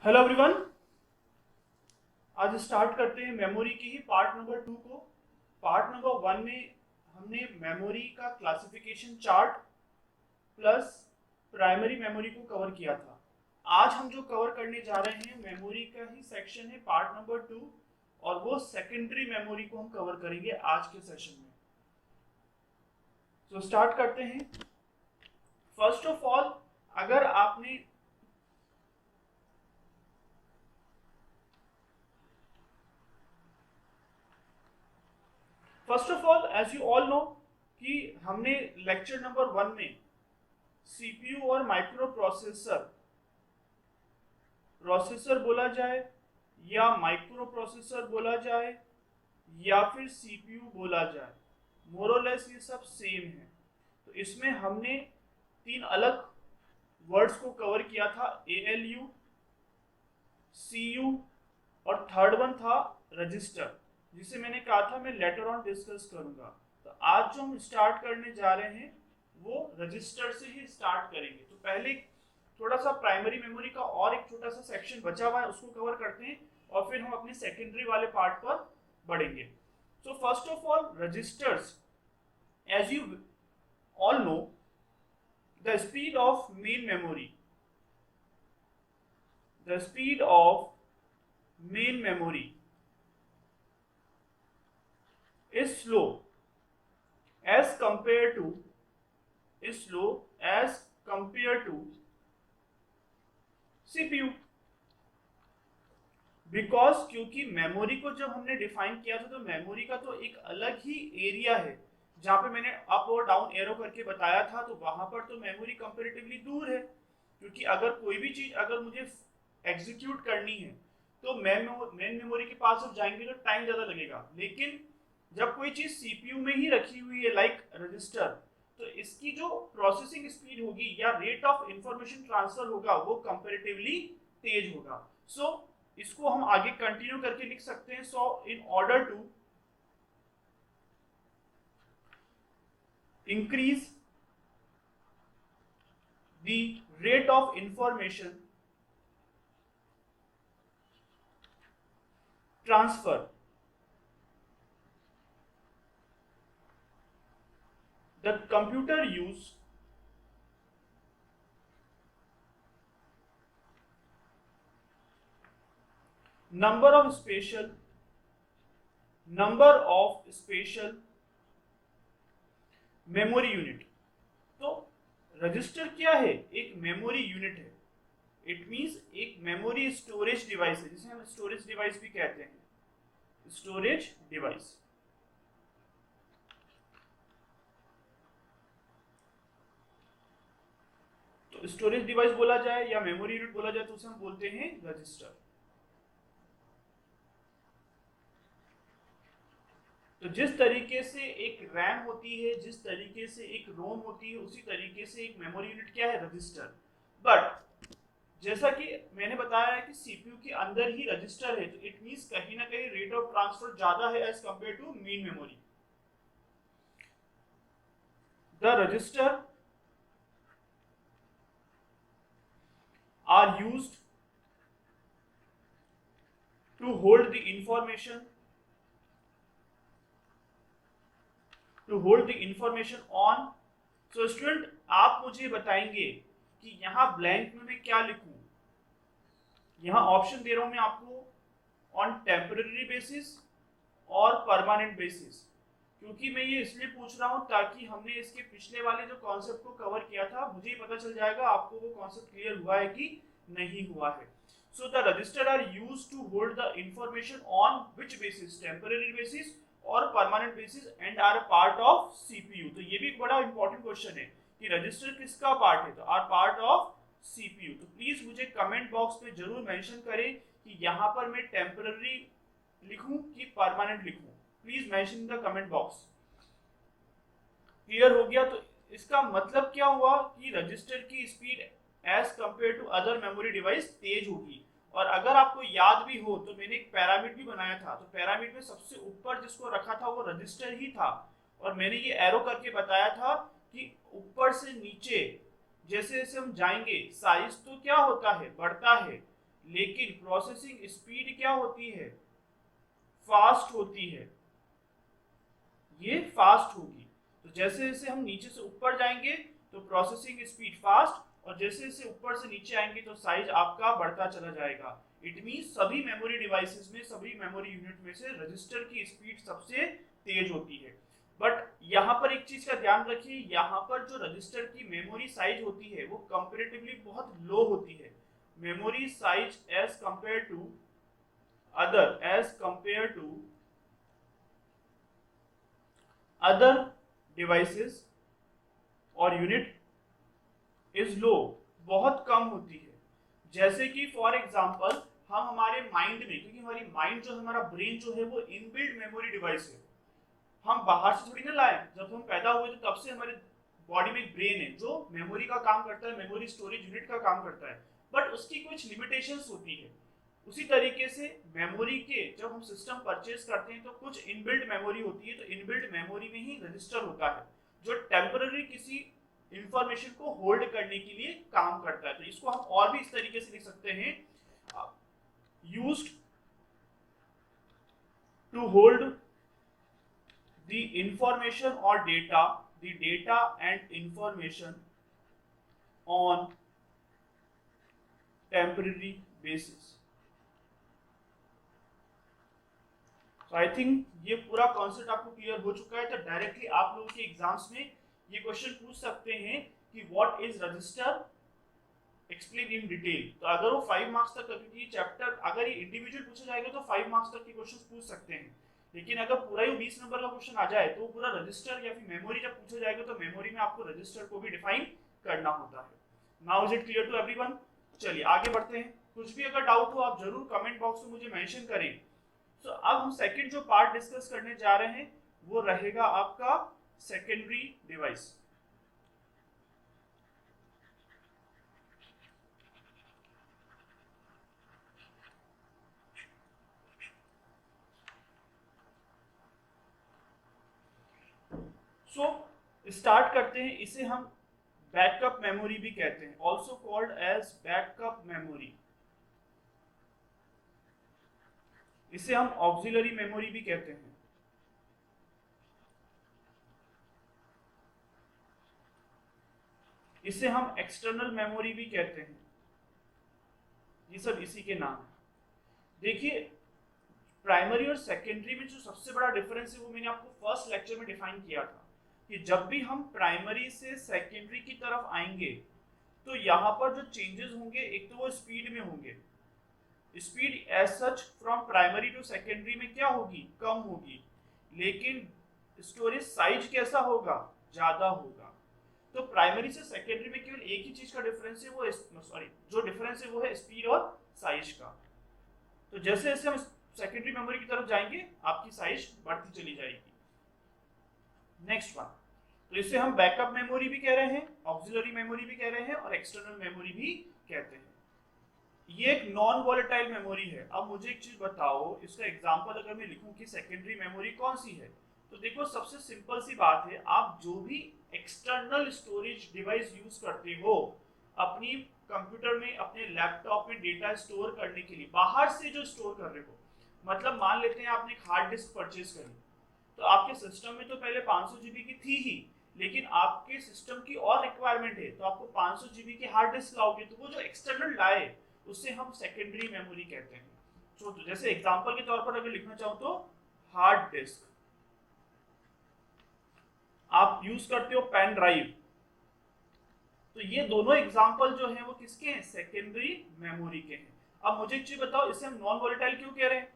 Hello everyone. आज start करते हैं मेमोरी की ही पार्ट नंबर 2 को। पार्ट नंबर 1 में हमने मेमोरी का classification chart plus primary memory को कवर किया था। आज हम जो कवर करने जा रहे हैं मेमोरी का ही सेक्शन है पार्ट नंबर 2, और वो सेकेंडरी मेमोरी को हम कवर करेंगे आज के सेशन में। तो स्टार्ट करते हैं। फर्स्ट ऑफ ऑल, अगर आपने first of all as you all know कि हमने लेक्चर नंबर 1 में सीपीयू और माइक्रो प्रोसेसर बोला जाए या माइक्रो प्रोसेसर बोला जाए या फिर सीपीयू बोला जाए, मोरलेस ये सब सेम है। तो इसमें हमने 3 अलग वर्ड्स को कवर किया था, एएलयू, सीयू और थर्ड वन था रजिस्टर, जिसे मैंने कहा था मैं लेटर ऑन डिस्कस करूंगा। तो आज जो हम स्टार्ट करने जा रहे हैं वो रजिस्टर से ही स्टार्ट करेंगे। तो पहले थोड़ा सा प्राइमरी मेमोरी का और एक छोटा सा सेक्शन बचा हुआ है, उसको कवर करते हैं और फिर हम अपने सेकेंडरी वाले पार्ट पर बढ़ेंगे। So first of all, registers, as you all know, the speed of main memory, the speed of main memory is slow as compared to CPU, because क्योंकि मेमोरी को जब हमने डिफाइन किया था तो मेमोरी का तो एक अलग ही एरिया है, जहां पे मैंने अप और डाउन एरो करके बताया था। तो वहां पर तो मेमोरी कंपैरेटिवली दूर है, क्योंकि अगर कोई भी चीज अगर मुझे एग्जीक्यूट करनी है तो मेन मेमोरी के पास जब जाएंगे तो टाइम ज्यादा लगेगा। लेकिन जब कोई चीज सीपीयू में ही रखी हुई है लाइक रजिस्टर, तो इसकी जो प्रोसेसिंग स्पीड होगी या रेट ऑफ इंफॉर्मेशन ट्रांसफर होगा वो कंपैरेटिवली तेज होगा। सो इसको हम आगे कंटिन्यू करके लिख सकते हैं। So in order to increase the rate of information transfer, the computer use number of special memory unit. तो रजिस्टर क्या है? एक मेमोरी यूनिट है। इट मींस एक मेमोरी स्टोरेज डिवाइस है, जिसे हम स्टोरेज डिवाइस भी कहते हैं, स्टोरेज डिवाइस। तो स्टोरेज डिवाइस बोला जाए या मेमोरी यूनिट बोला जाए तो उसे हम बोलते हैं रजिस्टर। तो जिस तरीके से एक रैम होती है, जिस तरीके से एक रोम होती है, उसी तरीके से एक मेमोरी यूनिट क्या है? रजिस्टर। बट जैसा कि मैंने बताया है कि सीपीयू के अंदर ही रजिस्टर है, तो इट मींस कहीं ना कहीं रेट ऑफ ट्रांसफर ज्यादा है as compare to main memory. The register are used to hold the information on. So student, आप मुझे बताएंगे कि यहाँ ब्लैंक में मैं क्या लिखूं। यहाँ ऑप्शन दे रहा हूं मैं आपको ऑन टेम्पररी बेसिस और परमानेंट बेसिस। क्योंकि मैं ये इसलिए पूछ रहा हूं ताकि हमने इसके पिछले वाले जो कॉन्सेप्ट को कवर किया था, मुझे ही पता चल जाएगा आपको वो कॉन्सेप्ट क्लियर हुआ है कि नहीं हुआ है। So the register are used to hold the information on which basis, temporary basis और permanent basis, and are part of CPU. तो ये भी एक बड़ा इंपॉर्टेंट क्वेश्चन है कि रजिस्टर किसका पार्ट है, तो आर पार्ट ऑफ सीपीयू। तो प्लीज मुझे कमेंट बॉक्स में जरूर मेंशन करें कि यहाँ पर मैं टेम्पररी लिखूं कि परमानेंट लिखूं। Please mention in the comment box. Clear हो गया? तो इसका मतलब क्या हुआ कि रजिस्टर की speed as compare to other memory device तेज होगी। और अगर आपको याद भी हो तो मैंने एक पैरामिड भी बनाया था, तो पैरामिड में सबसे ऊपर जिसको रखा था वो रजिस्टर ही था, और मैंने ये एरो करके बताया था कि ऊपर से नीचे जैसे जैसे हम जाएंगे साइज तो क्या होता है? बढ़ता है। लेकिन प्रोसेसिंग स्पीड क्या होती है, फास्ट होती है, ये फास्ट होगी। तो जैसे जैसे हम नीचे से ऊपर जाएंगे तो प्रोसेसिंग स्पीड फास्ट, और जैसे जैसे ऊपर से नीचे आएंगे तो साइज आपका बढ़ता चला जाएगा। इट मीन सभी मेमोरी डिवाइसेस में, सभी मेमोरी यूनिट में से रजिस्टर की स्पीड सबसे तेज होती है। बट यहाँ पर एक चीज का ध्यान रखिए, यहाँ पर जो रजिस्टर की मेमोरी साइज होती है वो कंपैरेटिवली बहुत लो होती है। Memory size as compare to other devices और यूनिट इज लो, बहुत कम होती है। जैसे कि फॉर एग्जांपल हम हमारे माइंड में, क्योंकि हमारी माइंड जो हमारा ब्रेन जो है वो इनबिल्ट मेमोरी डिवाइस है, हम बाहर से थोड़ी ना लाए। जब हम पैदा हुए तो तब से हमारे बॉडी में एक ब्रेन है जो मेमोरी का काम करता है, मेमोरी स्टोरेज यूनिट का काम करता है, बट उसकी कुछ लिमिटेशंस होती है। उसी तरीके से मेमोरी के जब हम सिस्टम परचेज करते हैं तो कुछ इनबिल्ट मेमोरी होती है, तो इनबिल्ट मेमोरी में ही रजिस्टर होता है जो टेम्पररी किसी इंफॉर्मेशन को होल्ड करने के लिए काम करता है। तो इसको हम और भी इस तरीके से लिख सकते हैं, used to hold the information or data, the data and information on temporary basis. So I think ये पूरा कॉन्सेप्ट आपको क्लियर हो चुका है। तो डायरेक्टली आप लोगों के एग्जाम्स में ये क्वेश्चन पूछ सकते हैं कि what is register, explain in detail. तो अगर वो 5 मार्क्स तक, क्योंकि चैप्टर अगर ये इंडिविजुअल पूछा जाएगा तो 5 मार्क्स तक के क्वेश्चन पूछ सकते हैं, लेकिन अगर पूरा ही 20 नंबर का क्वेश्चन आ जाए तो पूरा रजिस्टर या फिर मेमोरी जब पूछा जाएगा तो मेमोरी में आपको रजिस्टर को भी डिफाइन करना होता है। Now is it clear to everyone? चलिए आगे बढ़ते हैं। कुछ भी अगर डाउट हो आप जरूर कमेंट बॉक्स में मुझे मेंशन करें। तो अब हम सेकंड जो पार्ट डिस्कस करने जा रहे हैं वो रहेगा आपका सेकेंडरी डिवाइस। स्टार्ट करते हैं। इसे हम बैकअप मेमोरी भी कहते हैं, also called as backup memory. इसे हम ऑक्सिलरी मेमोरी भी कहते हैं। इसे हम एक्सटर्नल मेमोरी भी कहते हैं। ये सब इसी के नाम है। देखिए प्राइमरी और सेकेंडरी में जो सबसे बड़ा डिफरेंस है वो मैंने आपको फर्स्ट लेक्चर में डिफाइन किया था कि जब भी हम प्राइमरी से सेकेंडरी की तरफ आएंगे तो यहाँ पर जो चेंजेस होंगे एक तो वो स्पीड में होंगे। Speed as such from primary to secondary में क्या होगी, कम होगी, लेकिन स्टोरेज साइज कैसा होगा, ज्यादा होगा। तो प्राइमरी से सेकेंडरी में केवल एक ही चीज का डिफरेंस है, वो जो डिफरेंस है वो है स्पीड और साइज का। तो जैसे जैसे हम सेकेंडरी मेमोरी की तरफ जाएंगे आपकी साइज बढ़ती चली जाएगी। नेक्स्ट वन, तो इसे हम बैकअप मेमोरी भी कह रहे हैं, ऑक्सिलरी मेमोरी भी कह रहे हैं और एक्सटर्नल मेमोरी भी कहते हैं। ये एक नॉन वॉलेटाइल मेमोरी है। अब मुझे एक चीज बताओ, इसका एग्जांपल अगर मैं लिखूं कि सेकेंडरी मेमोरी कौन सी है, तो देखो सबसे सिंपल सी बात है, आप जो भी एक्सटर्नल स्टोरेज डिवाइस यूज करते हो अपनी कंप्यूटर में, अपने लैपटॉप में डेटा स्टोर करने के लिए, बाहर से जो स्टोर कर रहे हो, मतलब मान लेते हैं आपने एक हार्ड डिस्क परचेज करी, तो आपके सिस्टम में तो पहले 500 जीबी की थी ही, लेकिन आपके सिस्टम की और रिक्वायरमेंट है तो आपको 500 जीबी की हार्ड डिस्क लाओगे, तो वो जो एक्सटर्नल लाए उसे हम सेकेंडरी मेमोरी कहते हैं। तो जैसे एग्जांपल के तौर पर अगर लिखना चाहो तो हार्ड डिस्क, आप यूज करते हो पेन ड्राइव, तो ये दोनों एग्जांपल जो हैं वो किसके हैं, सेकेंडरी मेमोरी के हैं। अब मुझे एक चीज बताओ, इसे हम नॉन वॉलेटाइल क्यों कह रहे हैं,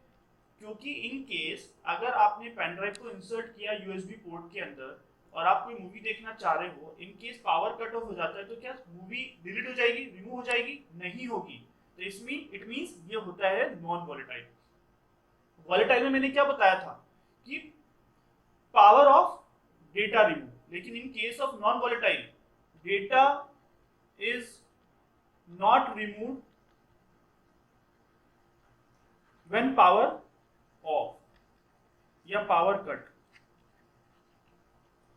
क्योंकि इन केस अगर आपने पेन ड्राइव को इंसर्ट किया यूएसबी पोर्ट के अंदर और आप कोई मूवी देखना चाह रहे हो, in case power cut off हो जाता है तो क्या मूवी डिलीट हो जाएगी, रिमूव हो जाएगी, नहीं होगी। तो इट मींस ये होता है नॉन वॉलेटाइल। वॉलेटाइल में मैंने क्या बताया था कि पावर ऑफ डेटा रिमूव, लेकिन in case of non volatile data is not removed when power of या पावर कट।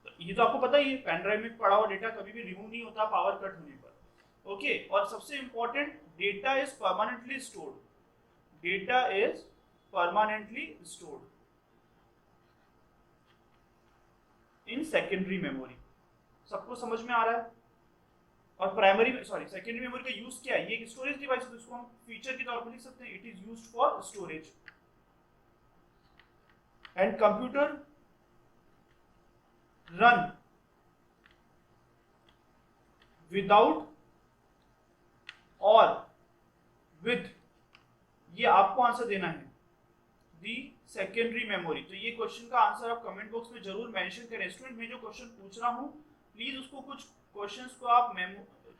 तो ये तो आपको पता ही है, पेन ड्राइव में पड़ा हुआ डेटा कभी भी रिमूव नहीं होता पावर कट होने पर। ओके, और सबसे important, data is permanently stored, data is permanently stored in secondary memory. सबको समझ में आ रहा है? और प्राइमरी में, सॉरी, सेकेंडरी मेमोरी का यूज क्या है? ये एक स्टोरेज डिवाइस है, तो इसको हम फीचर के तौर पर लिख सकते हैं, it is used for storage. And computer run without और विद, ये आपको आंसर देना है, दी सेकेंडरी मेमोरी। तो ये क्वेश्चन का आंसर आप कमेंट बॉक्स में जरूर मेंशन करें। स्टूडेंट, मैं जो क्वेश्चन पूछ रहा हूँ प्लीज उसको, कुछ क्वेश्चंस को आप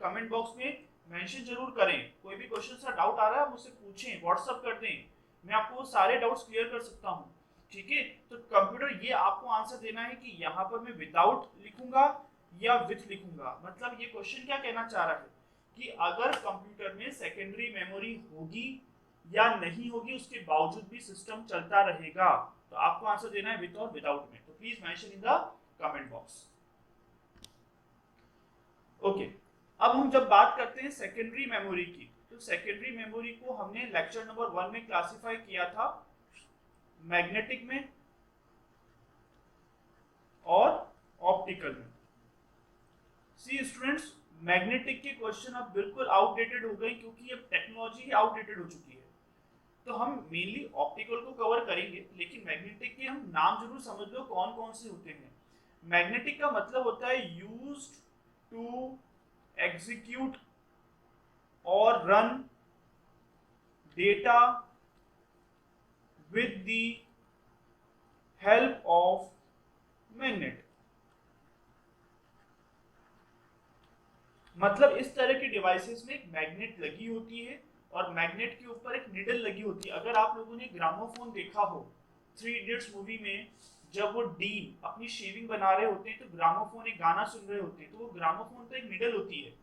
कमेंट बॉक्स में मेंशन जरूर करें। कोई भी क्वेश्चन सा डाउट आ रहा है मुझसे पूछें, व्हाट्सअप कर दें, मैं आपको सारे डाउट्स क्लियर कर सकता हूँ। ठीक है, तो कंप्यूटर, ये आपको आंसर देना है कि यहाँ पर मैं विदाउट लिखूंगा या विथ लिखूंगा। मतलब ये क्वेश्चन क्या कहना चाह रहा है कि अगर कंप्यूटर में सेकेंडरी मेमोरी होगी या नहीं होगी, उसके बावजूद भी सिस्टम चलता रहेगा। तो आपको आंसर देना है विथ और विदाउट में, तो please mention in the comment box. Okay, अब हम जब बात करते हैं सेकेंडरी मेमोरी की, तो सेकेंडरी मेमोरी को हमने लेक्चर नंबर 1 में क्लासिफाई किया था मैग्नेटिक में और ऑप्टिकल में। सी स्टूडेंट्स, मैग्नेटिक के क्वेश्चन अब बिल्कुल आउटडेटेड हो गए, क्योंकि अब टेक्नोलॉजी ही आउटडेटेड हो चुकी है। तो हम मेनली ऑप्टिकल को कवर करेंगे, लेकिन मैग्नेटिक के हम नाम जरूर समझ लो कौन कौन से होते हैं। मैग्नेटिक का मतलब होता है यूज्ड टू एग्जीक्यूट और run data with the help of magnet। मतलब इस तरह के डिवाइसेस में एक मैग्नेट लगी होती है और मैग्नेट के ऊपर एक निडल लगी होती है। अगर आप लोगों ने ग्रामोफोन देखा हो, 3 इडियट्स मूवी में, जब वो डीन अपनी शेविंग बना रहे होते हैं तो ग्रामोफोन एक गाना सुन रहे होते हैं, तो वो ग्रामोफोन तो एक निडल होती है,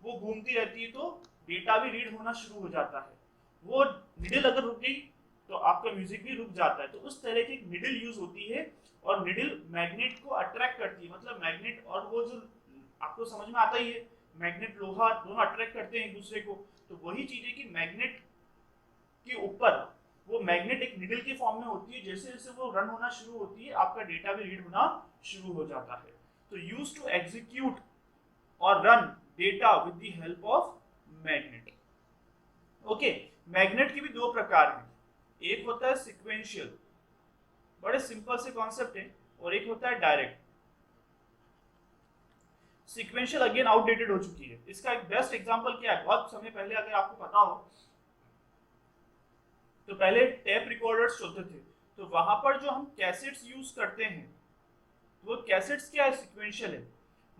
वो घूमती रहती है, तो डेटा भी रीड होना शुरू हो जाता है। वो निडल अगर रुक गई तो आपका म्यूजिक भी रुक जाता है। तो उस तरह की निडल यूज होती है, और निडल मैग्नेट को अट्रैक्ट करती है। मतलब मैग्नेट और वो जो, आपको समझ में आता ही है, मैग्नेट लोहा दोनों अट्रैक्ट करते हैं एक दूसरे को। तो वही चीज है कि मैग्नेट के ऊपर वो मैग्नेट एक निडल के फॉर्म में होती है, जैसे जैसे वो रन होना शुरू होती है आपका डेटा भी रीड होना शुरू हो जाता है। तो यूज टू एग्जीक्यूट और run data with the help of magnet. Okay, magnet के भी 2 प्रकार हैं, एक होता है सीक्वेंशियल, बड़े सिंपल से कॉन्सेप्ट है, और एक होता है डायरेक्ट। सीक्वेंशियल अगेन आउटडेटेड हो चुकी है। इसका एक बेस्ट एग्जांपल क्या है, बहुत समय पहले अगर आपको पता हो तो पहले टेप रिकॉर्डर्स चलते थे, तो वहां पर जो हम कैसेट्स यूज करते हैं, वो कैसेट्स क्या है, सीक्वेंशियल है।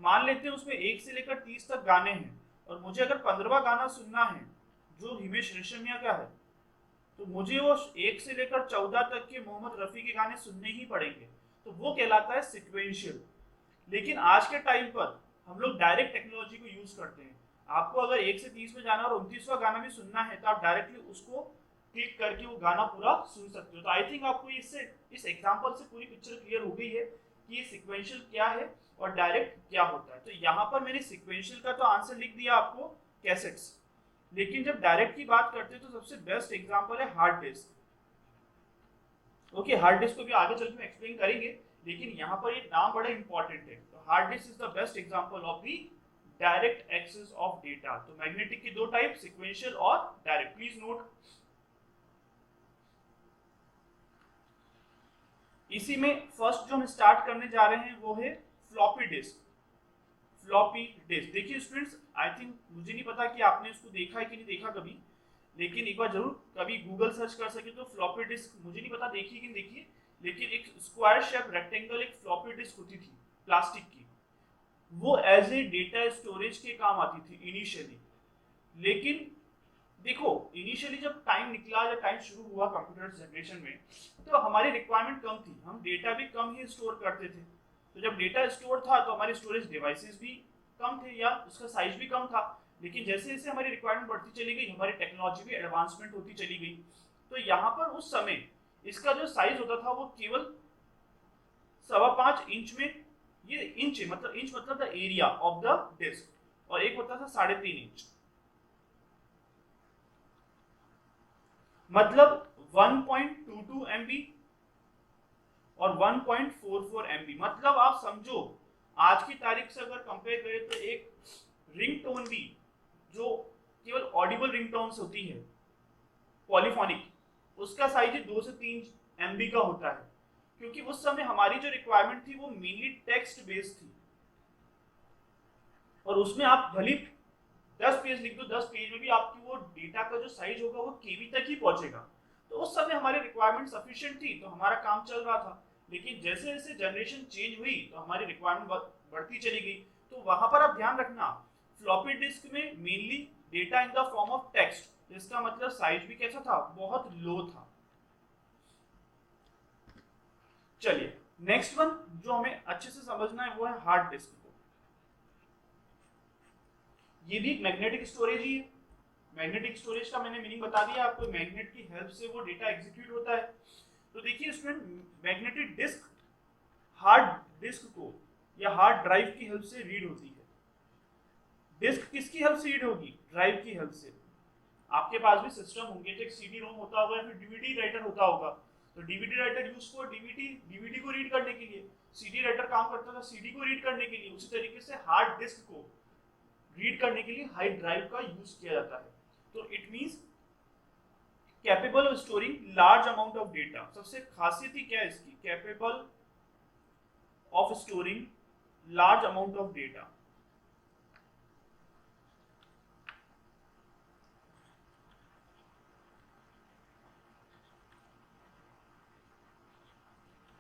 मान लेते हैं उसमें 1 से लेकर 30 तक गाने हैं, और मुझे अगर 15वां गाना सुनना है जो हिमेश रेशमिया का है, तो मुझे वो 1 से लेकर 14 तक के मोहम्मद रफ़ी के गाने सुनने ही पड़ेंगे। तो वो कहलाता है सीक्वेंशियल। लेकिन आज के टाइम पर हम लोग डायरेक्ट टेक्नोलॉजी को यूज करते हैं। आपको अगर 1 से 30 में जाना और 29वां गाना भी सुनना है, तो आप डायरेक्टली उसको क्लिक करके वो गाना पूरा सुन सकते हो। तो आई थिंक आपको इससे, इस एग्जांपल से पूरी पिक्चर क्लियर हो गई है कि ये सीक्वेंशियल क्या है और डायरेक्ट क्या होता है। तो यहाँ पर मैंने सीक्वेंशियल का तो आंसर लिख दिया आपको, कैसेट्स। लेकिन जब डायरेक्ट की बात करते हैं तो सबसे बेस्ट एग्जांपल है hard disk. Okay, hard disk को भी आगे चल के एक्सप्लेन करेंगे, लेकिन यहाँ पर ये नाम बड़ा इंपॉर्टेंट है। तो hard disk is the best example of the direct access of data. तो मैग्नेटिक की 2 टाइप, सीक्वेंशियल और डायरेक्ट, प्लीज नोट। इसी में फर्स्ट जो हम स्टार्ट करने जा रहे हैं वो है फ्लॉपी डिस्क। फ्लॉपी डिस्क, देखिए स्टूडेंट्स, आई थिंक, मुझे नहीं पता कि आपने इसको देखा है कि नहीं देखा कभी, लेकिन एक बार जरूर कभी गूगल सर्च कर सके तो फ्लॉपी डिस्क, मुझे नहीं पता देखी कि नहीं देखी, लेकिन एक स्क्वायर शेप रेक्टेंगल एक फ्लॉपी डिस्क होती थी प्लास्टिक की, वो एज ए डेटा स्टोरेज के काम आती थी इनिशियली। लेकिन देखो, इनिशियली जब टाइम निकला, जब टाइम शुरू हुआ कंप्यूटर जनरेशन में, तो हमारी रिक्वायरमेंट कम थी, हम डेटा भी कम ही स्टोर करते थे। तो जब डेटा स्टोर था तो हमारे स्टोरेज डिवाइसेस भी कम थे या उसका साइज भी कम था। लेकिन जैसे जैसे हमारी रिक्वायरमेंट बढ़ती चली गई, हमारी टेक्नोलॉजी भी एडवांसमेंट होती चली गई। तो यहाँ पर उस समय इसका जो साइज होता था वो केवल 5.25 इंच में, ये इंच है, मतलब इंच मतलब the area of the disk. और एक होता था 3.5 इंच। मतलब 1.22 MB और 1.44 MB। मतलब आप समझो आज की तारीख से अगर कंपेयर करें तो एक रिंगटोन भी जो केवल ऑडिबल रिंगटोन्स होती है पॉलीफोनिक, उसका साइज 2 से 3 MB का होता है, क्योंकि उस समय हमारी जो रिक्वायरमेंट थी वो मेनली टेक्स्ट बेस्ड थी, और उसमें आप भले 10 पेज लिख दो, 10 पेज में भी आपकी वो डेटा का जो साइज होगा वो केबी तक ही पहुंचेगा। तो उस समय हमारी रिक्वायरमेंट सफिशिएंट थी, तो हमारा काम चल रहा था। लेकिन जैसे जैसे जनरेशन चेंज हुई तो हमारी रिक्वायरमेंट बढ़ती चली गई। तो वहां पर आप ध्यान रखना, फ्लॉपी डिस्क में mainly data in the form of text, जिसका मतलब साइज भी कैसा था, बहुत लो था। चलिए नेक्स्ट वन जो हमें अच्छे से समझना है वो है हार्ड डिस्क को। ये भी मैग्नेटिक स्टोरेज ही है। मैग्नेटिक स्टोरेज का मैंने मीनिंग बता दिया आपको, मैग्नेट की हेल्प से वो डेटा एग्जीक्यूट होता है। तो देखिए student, magnetic disk hard disk को या हार्ड ड्राइव की हेल्प से रीड होती है। डिस्क किसकी हेल्प से रीड होगी, ड्राइव की हेल्प से। आपके पास भी सिस्टम होंगे तो एक सीडी रोम होता होगा या फिर डीवीडी राइटर होता होगा। तो DVD writer use for DVD को रीड करने के लिए, सीडी राइटर काम करता था सीडी को रीड करने के लिए। उसी तरीके से हार्ड डिस्क को रीड करने के लिए हार्ड ड्राइव का यूज किया जाता है। तो it means capable of storing large amount of data. सबसे खासियत ही क्या है इसकी, capable of storing large amount of data.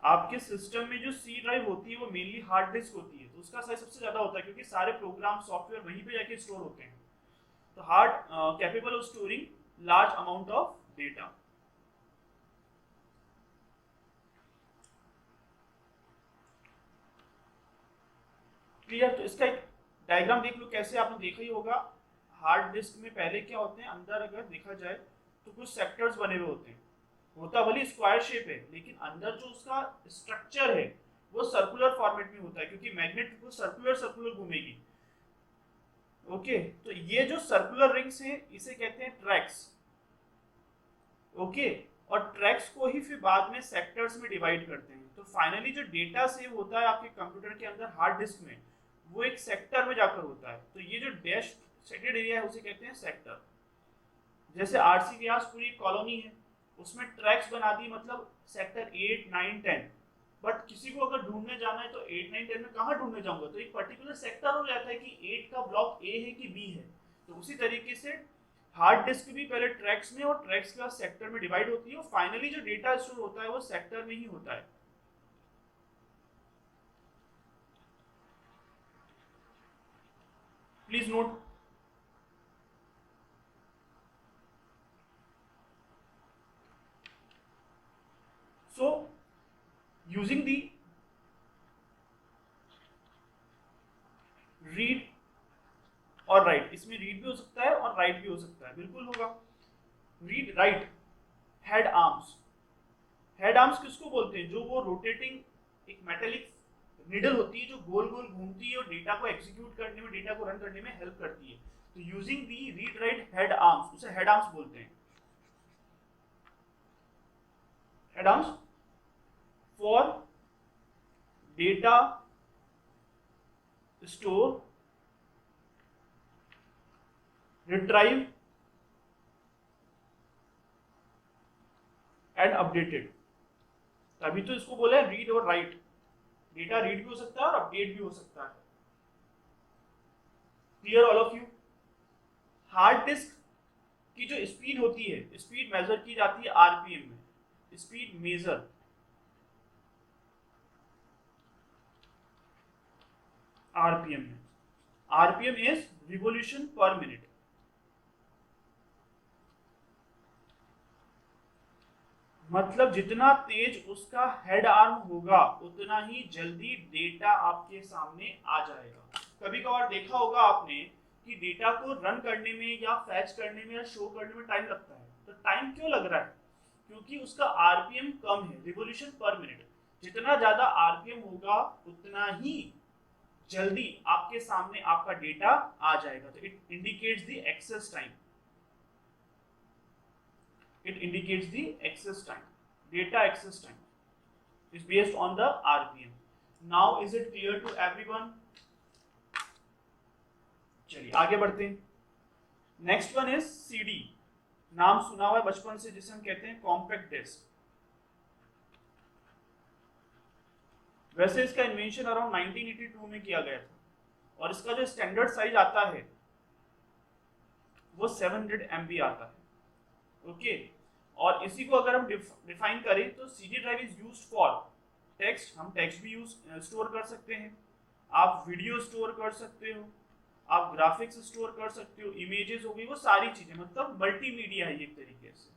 आपके सिस्टम में जो सी ड्राइव होती है वो मेनली हार्ड डिस्क होती है, तो उसका साइज सबसे ज्यादा होता है क्योंकि सारे प्रोग्राम सॉफ्टवेयर वहीं पे जाके स्टोर होते हैं। तो hard capable of storing large amount of data. Clear? तो इसका एक डायग्राम देख लो, कैसे आपने देखा ही होगा। हार्ड डिस्क में पहले क्या होते हैं, अंदर अगर देखा जाए तो कुछ सेक्टर्स बने हुए होते हैं। होता भले स्क्वायर शेप है, लेकिन अंदर जो उसका स्ट्रक्चर है वो सर्कुलर फॉर्मेट में होता है, क्योंकि मैग्नेट को सर्कुलर सर्कुलर घूमेगी। ओके, तो ये जो सर्कुलर रिंग्स हैं इसे कहते हैं ट्रैक्स। ओके, और ट्रैक्स को ही फिर बाद में सेक्टर्स में डिवाइड करते हैं। तो फाइनली जो डेटा सेव होता है आपके कंप्यूटर के अंदर हार्ड डिस्क में, वो एक सेक्टर में जाकर होता है। तो ये जो डैश शेडेड एरिया है उसे कहते हैं सेक्टर। जैसे आरसी व्यास पूरी कॉलोनी है, उसमें ट्रैक्स बना दी, मतलब सेक्टर 8, 9, 10। बट किसी को अगर ढूंढने जाना है तो 8, 9, 10 में कहाँ ढूंढने जाऊंगा, तो एक पर्टिकुलर सेक्टर हो जाता है कि 8 का ब्लॉक ए है कि बी है। तो उसी तरीके से हार्ड डिस्क भी पहले ट्रैक्स में और ट्रैक्स के बाद सेक्टर में डिवाइड होती है, और फाइनली जो डेटा स्टोर होता है वो सेक्टर में ही होता है। Please note. So using the read और राइट, इसमें रीड भी हो सकता है और राइट भी हो सकता है, बिल्कुल होगा। Read write head arms. Head arms किसको बोलते हैं, जो वो रोटेटिंग एक मेटेलिक निडल होती है जो गोल गोल घूमती है और डेटा को एग्जीक्यूट करने में, डेटा को रन करने में हेल्प करती है। तो using the read write head arms, उसे हेड आर्म्स बोलते हैं। Head arms for data store, retrieve and updated. तभी तो इसको बोला है रीड और राइट। डेटा रीड भी हो सकता है और अपडेट भी हो सकता है। Clear all of you? Hard disk की जो स्पीड होती है, स्पीड मेजर की जाती है आरपीएम में। स्पीड मेजर आरपीएम में। आरपीएम इज रिवॉल्यूशन पर मिनट। मतलब जितना तेज उसका हेड आर्म होगा उतना ही जल्दी डेटा आपके सामने आ जाएगा। कभी कभार देखा होगा आपने कि डेटा को रन करने में या फैच करने में या शो करने में टाइम लगता है। तो टाइम क्यों लग रहा है, क्योंकि उसका आरपीएम कम है, रिवॉल्यूशन पर मिनट। जितना ज्यादा आरपीएम होगा उतना ही जल्दी आपके सामने आपका डेटा आ जाएगा। तो it indicates the access time, it indicates the access time, data access time is based on the RPM. Now is it clear to everyone? चलिए आगे बढ़ते हैं। नेक्स्ट वन इज CD, नाम सुना हुआ है बचपन से, जिसे हम कहते हैं कॉम्पैक्ट डिस्क। वैसे इसका इन्वेंशन अराउंड 1982 में किया गया था, और इसका जो स्टैंडर्ड साइज आता है वो 700 MB आता है। ओके, और इसी को अगर हम डिफाइन करें तो CD drive is used for text, हम टेक्स्ट भी स्टोर कर सकते हैं, आप वीडियो स्टोर कर सकते हो, आप ग्राफिक्स स्टोर कर सकते हो, इमेजेस हो गई, वो सारी चीजें, मतलब मल्टीमीडिया है एक तरीके से।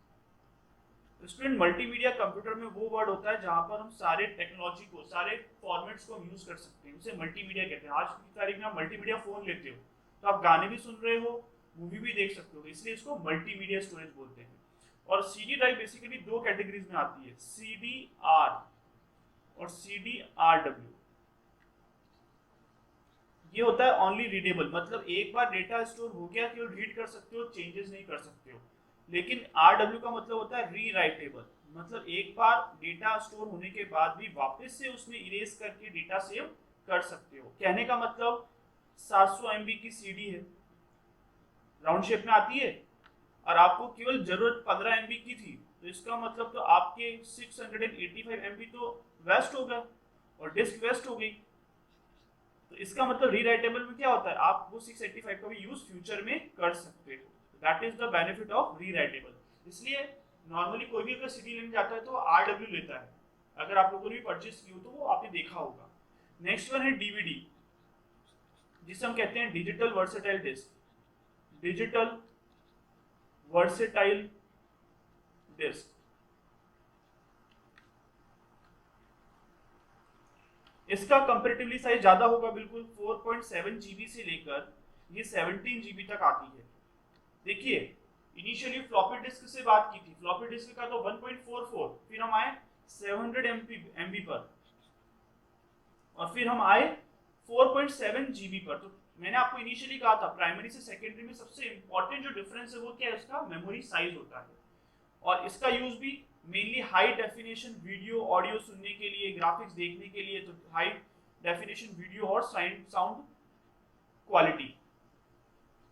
स्टूडेंट, मल्टीमीडिया कंप्यूटर में वो वर्ड होता है जहां पर हम सारे टेक्नोलॉजी को, सारे फॉर्मेट्स को हम यूज कर सकते हैं, उसे मल्टीमीडिया कहते हैं। आज की तारीख में आप मल्टीमीडिया फोन लेते हो तो आप गाने भी सुन रहे हो, मूवी भी देख सकते हो, इसलिए इसको मल्टीमीडिया स्टोरेज बोलते हैं। और CD ड्राइव बेसिकली दो कैटेगरीज में आती है, CDR और CDRW। ये होता है ओनली रीडेबल, मतलब एक बार डेटा स्टोर हो गया केवल रीड कर सकते हो, चेंजेस नहीं कर सकते हो। लेकिन RW का मतलब होता है री राइटेबल, मतलब एक बार डेटा स्टोर होने के बाद भी वापस से उसमें इरेज करके डेटा सेव कर सकते हो। कहने का मतलब 700 MB की CD है, राउंड शेप में आती है, और आपको केवल जरूरत 15 MB की थी, तो इसका मतलब तो आपके 685 MB तो वेस्ट हो गया और डिस्क वेस्ट हो गई। तो इसका मतलब रीराइटेबल में क्या होता है, आप वो 685 का भी यूज फ्यूचर में कर सकते हो। That is the benefit of rewritable. इसलिए नॉर्मली कोई भी अगर CD लेने जाता है तो RW लेता है, अगर आप लोगों ने भी परचेस की हो तो वो आपने देखा होगा। नेक्स्ट वन है DVD, जिसे हम कहते हैं digital versatile disc, digital versatile disc. इसका कंपैरेटिवली साइज ज्यादा होगा, बिल्कुल 4.7 GB से लेकर ये 17 GB तक आती है। देखिए, इनिशियली फ्लॉपी डिस्क से बात की थी, फ्लॉपी डिस्क का तो 1.44, फिर हम आए 700 MB पर, और फिर हम आए 4.7 GB पर। तो मैंने आपको इनिशियली कहा था प्राइमरी से सेकेंडरी में सबसे इंपॉर्टेंट जो डिफरेंस है वो क्या है, उसका मेमोरी साइज होता है। और इसका यूज भी mainly high definition video audio सुनने के लिए, ग्राफिक्स देखने के लिए, तो हाई डेफिनेशन वीडियो और साउंड क्वालिटी।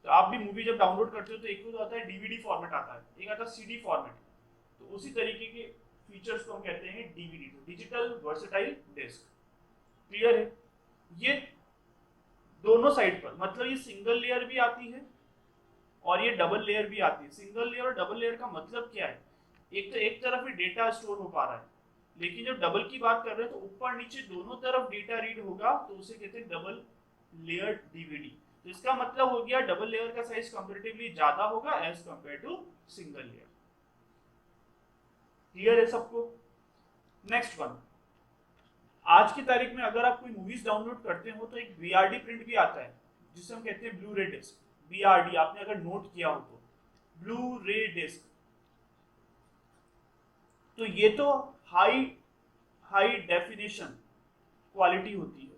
तो आप भी मूवी जब डाउनलोड करते हो तो एक तो आता है DVD फॉर्मेट आता है, एक आता है CD फॉर्मेट, तो उसी तरीके के फीचर्स को हम कहते हैं DVD, digital versatile disc. Clear है? ये दोनों साइड पर, मतलब ये सिंगल लेयर भी आती है और ये डबल लेयर भी आती है। सिंगल लेयर और डबल लेयर का मतलब क्या है, एक तो एक तरफ ही डेटा स्टोर हो पा रहा है, लेकिन जब डबल की बात कर रहे हैं तो ऊपर नीचे दोनों तरफ डेटा रीड होगा, तो उसे कहते हैं डबल लेयर DVD। तो इसका मतलब हो गया डबल लेयर का साइज कंपैरेटिवली ज्यादा होगा as compare to single layer. Clear है सबको? नेक्स्ट वन, आज की तारीख में अगर आप कोई मूवीज डाउनलोड करते हो तो एक BRD प्रिंट भी आता है, जिसे हम कहते हैं ब्लू रे डिस्क। BRD आपने अगर नोट किया हो तो, ब्लू रे डिस्क। तो ये तो हाई डेफिनेशन क्वालिटी होती है,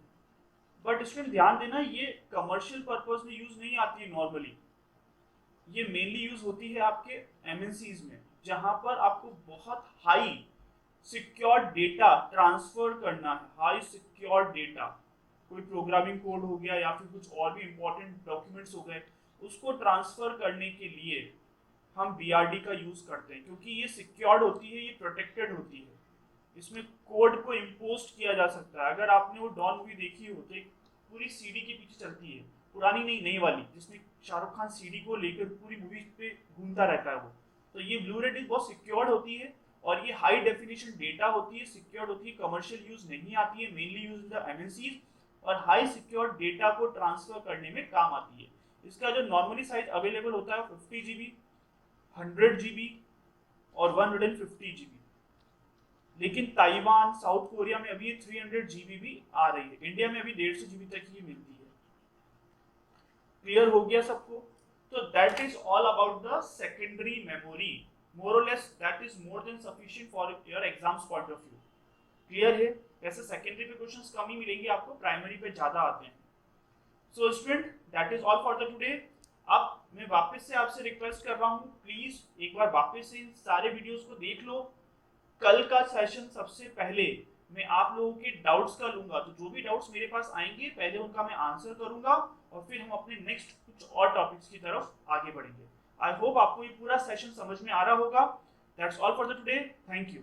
बट इसमें ध्यान देना ये कमर्शियल पर्पस में यूज नहीं आती है नॉर्मली। ये मेनली यूज होती है आपके MNCs में, जहां पर आपको बहुत हाई सिक्योर डेटा ट्रांसफर करना है। हाई सिक्योर डेटा, कोई प्रोग्रामिंग कोड हो गया या फिर कुछ और भी इंपॉर्टेंट डॉक्यूमेंट्स हो गए, उसको ट्रांसफर करने के लिए हम BRD का यूज करते हैं, क्योंकि ये सिक्योर्ड होती है, ये प्रोटेक्टेड होती है, इसमें कोड को इम्पोस्ट किया जा सकता है। अगर आपने वो डॉन मूवी देखी हो तो एक पूरी CD के पीछे चलती है, पुरानी नहीं नई वाली, जिसमें शाहरुख खान CD को लेकर पूरी मूवी पे घूमता रहता है वो। तो ये ब्लू रे डिस्क बहुत सिक्योर्ड होती है और ये हाई डेफिनेशन डेटा होती है, सिक्योर्ड होती है, कमर्शियल यूज नहीं आती है, mainly use in the MNCs, और हाई सिक्योर डेटा को ट्रांसफर करने में काम आती है। इसका जो नॉर्मली साइज अवेलेबल होता है 50 GB, 100 GB और 150 GB, लेकिन ताइवान, साउथ कोरिया में अभी 300 GB भी आ रही है, इंडिया में अभी 150 GB तक ही मिलती है। क्लियर हो गया सबको? तो that is all about the secondary memory, more or less that is more than sufficient for your exams point of view. Clear है? वैसे सेकेंडरी पे क्वेश्चंस कम ही मिलेंगे आपको, प्राइमरी पे ज्यादा आते हैं। So student that is all for the today. अब मैं वापस से आपसे रिक्वेस्ट कर रहा हूँ, प्लीज एक बार वापस से इन सारे वीडियोस को देख लो। कल का सेशन सबसे पहले मैं आप लोगों के डाउट्स का लूंगा, तो जो भी डाउट्स मेरे पास आएंगे पहले उनका मैं आंसर करूंगा और फिर हम अपने नेक्स्ट कुछ और टॉपिक्स की तरफ आगे बढ़ेंगे। आई होप आपको ये पूरा सेशन समझ में आ रहा होगा। That's all for the today, thank you.